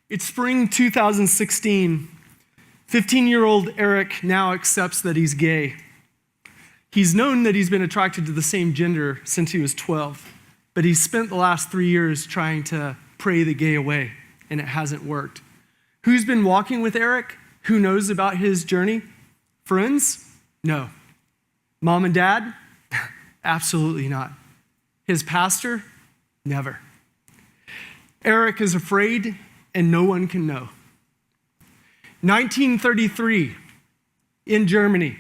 It's spring 2016. 15-year-old Eric now accepts that he's gay. He's known that he's been attracted to the same gender since he was 12, but he's spent the last 3 years trying to pray the gay away, and it hasn't worked. Who's been walking with Eric? Who knows about his journey? Friends? No. Mom and dad? Absolutely not. His pastor? Never. Eric is afraid, and no one can know. 1933, in Germany,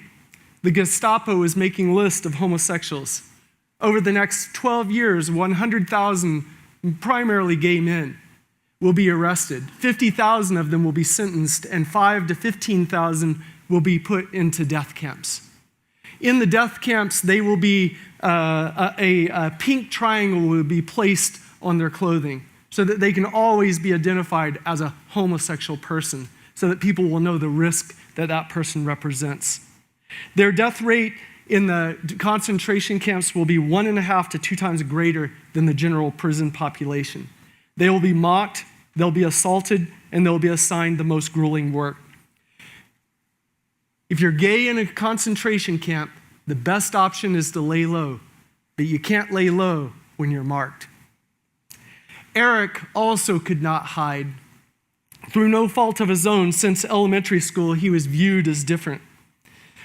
the Gestapo is making lists of homosexuals. Over the next 12 years, 100,000, primarily gay men, will be arrested. 50,000 of them will be sentenced, and 5,000 to 15,000 will be put into death camps. In the death camps, they will be a pink triangle will be placed on their clothing so that they can always be identified as a homosexual person, so that people will know the risk that that person represents. Their death rate in the concentration camps will be 1.5 to 2 times greater than the general prison population. They will be mocked, they'll be assaulted, and they'll be assigned the most grueling work. If you're gay in a concentration camp, the best option is to lay low, but you can't lay low when you're marked. Eric also could not hide. Through no fault of his own, since elementary school, he was viewed as different.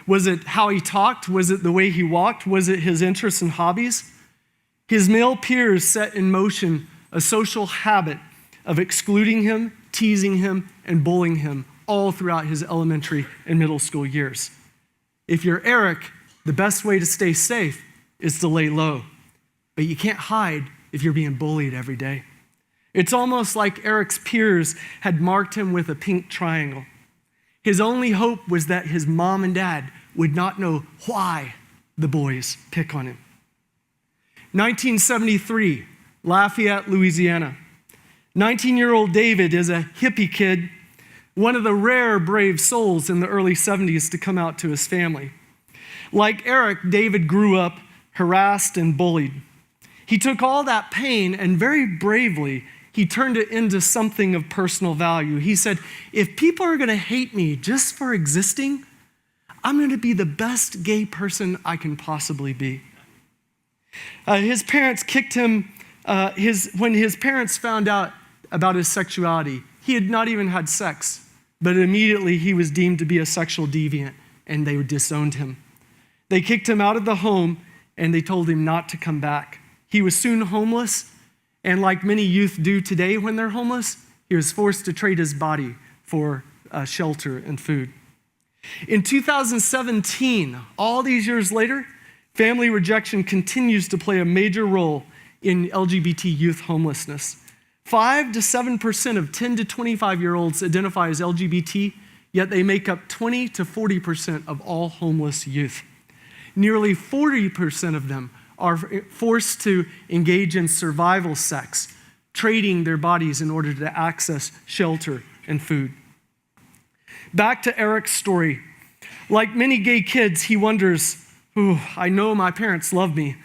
Was it how he talked? Was it the way he walked? Was it his interests and hobbies? His male peers set in motion a social habit of excluding him, teasing him, and bullying him all throughout his elementary and middle school years. If you're Eric, the best way to stay safe is to lay low, but you can't hide if you're being bullied every day. It's almost like Eric's peers had marked him with a pink triangle. His only hope was that his mom and dad would not know why the boys pick on him. 1973, Lafayette, Louisiana. 19-year-old David is a hippie kid, one of the rare brave souls in the early 70s to come out to his family. Like Eric, David grew up harassed and bullied. He took all that pain and very bravely, he turned it into something of personal value. He said, if people are going to hate me just for existing, I'm going to be the best gay person I can possibly be. His parents kicked him, when his parents found out about his sexuality, he had not even had sex, but immediately he was deemed to be a sexual deviant, and they disowned him. They kicked him out of the home, and they told him not to come back. He was soon homeless, and like many youth do today when they're homeless, he was forced to trade his body for shelter and food. In 2017, all these years later, family rejection continues to play a major role in LGBT youth homelessness. 5 to 7% of 10 to 25-year-olds identify as LGBT, yet they make up 20 to 40% of all homeless youth. Nearly 40% of them are forced to engage in survival sex, trading their bodies in order to access shelter and food. Back to Eric's story. Like many gay kids, he wonders, I know my parents love me,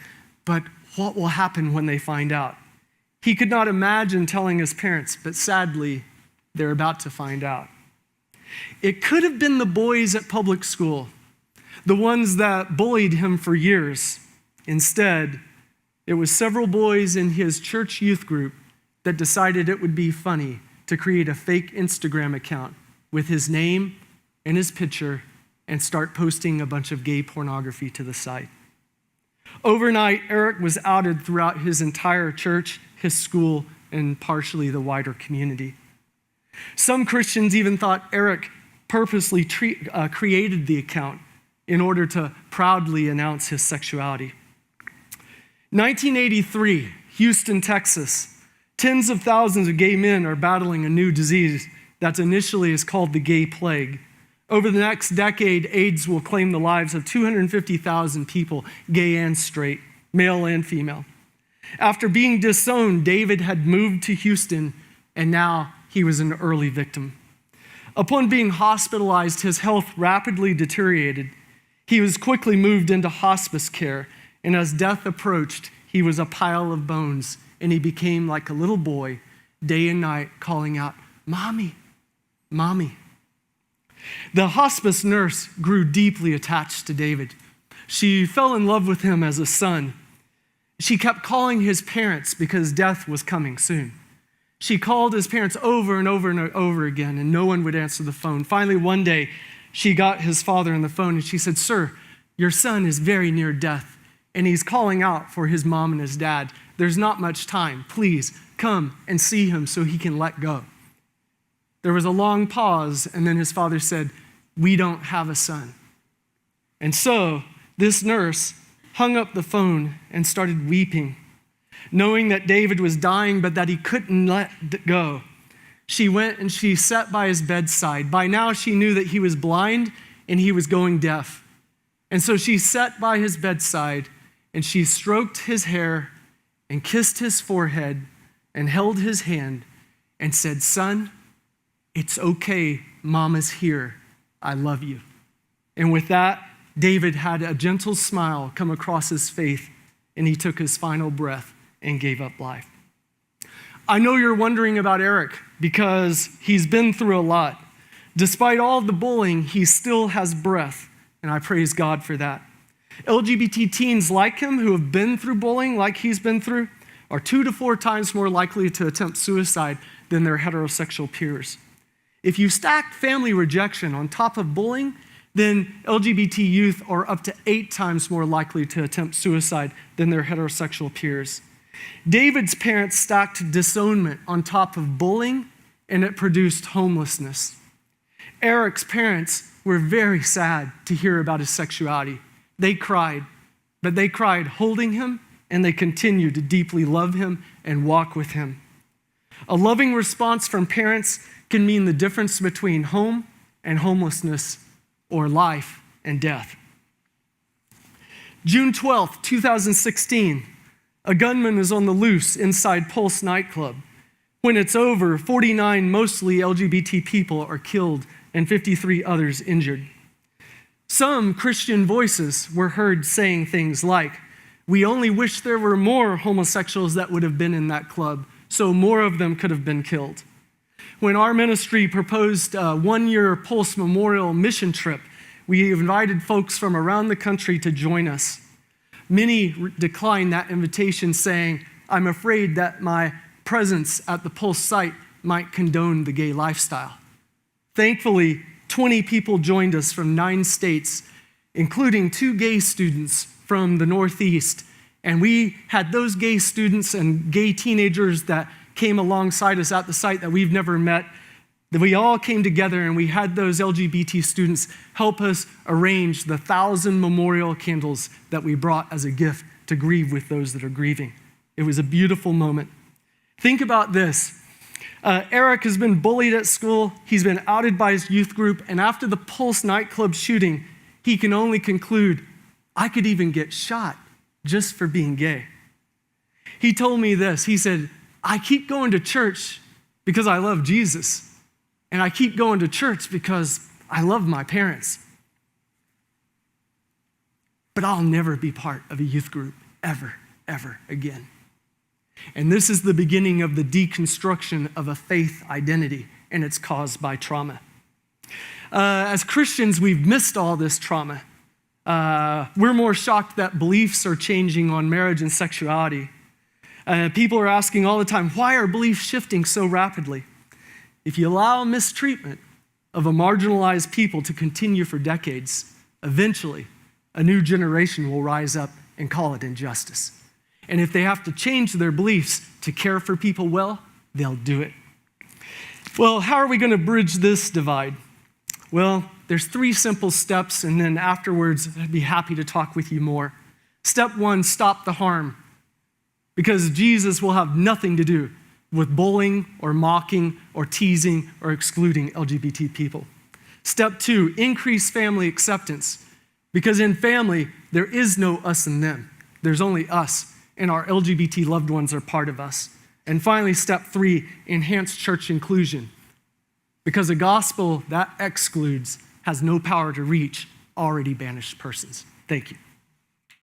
but what will happen when they find out? He could not imagine telling his parents, but sadly, they're about to find out. It could have been the boys at public school, the ones that bullied him for years. Instead, it was several boys in his church youth group that decided it would be funny to create a fake Instagram account with his name and his picture and start posting a bunch of gay pornography to the site. Overnight, Eric was outed throughout his entire church, his school, and partially the wider community. Some Christians even thought Eric purposely created the account in order to proudly announce his sexuality. 1983, Houston, Texas. Tens of thousands of gay men are battling a new disease that initially is called the gay plague. Over the next decade, AIDS will claim the lives of 250,000 people, gay and straight, male and female. After being disowned, David had moved to Houston, and now he was an early victim. Upon being hospitalized, his health rapidly deteriorated. He was quickly moved into hospice care, and as death approached, he was a pile of bones, and he became like a little boy, day and night, calling out, "Mommy, Mommy." The hospice nurse grew deeply attached to David. She fell in love with him as a son. She kept calling his parents because death was coming soon. She called his parents over and over and over again, and no one would answer the phone. Finally, one day, she got his father on the phone, and she said, "Sir, your son is very near death, and he's calling out for his mom and his dad. There's not much time. Please come and see him so he can let go." There was a long pause, and then his father said, "We don't have a son." And so this nurse hung up the phone and started weeping, knowing that David was dying, but that he couldn't let go. She went and she sat by his bedside. By now, she knew that he was blind and he was going deaf. And so she sat by his bedside and she stroked his hair and kissed his forehead and held his hand and said, "Son, it's okay. Mama's here. I love you." And with that, David had a gentle smile come across his face, and he took his final breath and gave up life. I know you're wondering about Eric because he's been through a lot. Despite all the bullying, he still has breath, and I praise God for that. LGBT teens like him who have been through bullying like he's been through are 2 to 4 times more likely to attempt suicide than their heterosexual peers. If you stack family rejection on top of bullying, then LGBT youth are up to 8 times more likely to attempt suicide than their heterosexual peers. David's parents stacked disownment on top of bullying, and it produced homelessness. Eric's parents were very sad to hear about his sexuality. They cried, but they cried holding him, and they continued to deeply love him and walk with him. A loving response from parents can mean the difference between home and homelessness, or life and death. June 12th, 2016, a gunman is on the loose inside Pulse nightclub. When it's over, 49 mostly LGBT people are killed and 53 others injured. Some Christian voices were heard saying things like, "We only wish there were more homosexuals that would have been in that club, so more of them could have been killed." When our ministry proposed a 1-year Pulse Memorial mission trip, we invited folks from around the country to join us. Many declined that invitation, saying, "I'm afraid that my presence at the Pulse site might condone the gay lifestyle." Thankfully, 20 people joined us from 9 states, including 2 gay students from the Northeast. And we had those gay students and gay teenagers that came alongside us at the site that we've never met, that we all came together and we had those LGBT students help us arrange the 1,000 memorial candles that we brought as a gift to grieve with those that are grieving. It was a beautiful moment. Think about this. Eric has been bullied at school. He's been outed by his youth group. And after the Pulse nightclub shooting, he can only conclude, "I could even get shot just for being gay." He told me this. He said, "I keep going to church because I love Jesus. And I keep going to church because I love my parents. But I'll never be part of a youth group ever, ever again." And this is the beginning of the deconstruction of a faith identity, and it's caused by trauma. As Christians, we've missed all this trauma. We're more shocked that beliefs are changing on marriage and sexuality. People are asking all the time, why are beliefs shifting so rapidly? If you allow mistreatment of a marginalized people to continue for decades, eventually a new generation will rise up and call it injustice. And if they have to change their beliefs to care for people well, they'll do it. Well, how are we going to bridge this divide? Well, there's 3 simple steps, and then afterwards, I'd be happy to talk with you more. Step 1, stop the harm, because Jesus will have nothing to do with bullying or mocking or teasing or excluding LGBT people. Step 2, increase family acceptance, because in family, there is no us and them. There's only us, and our LGBT loved ones are part of us. And finally, step 3, enhance church inclusion, because a gospel that excludes has no power to reach already banished persons. Thank you.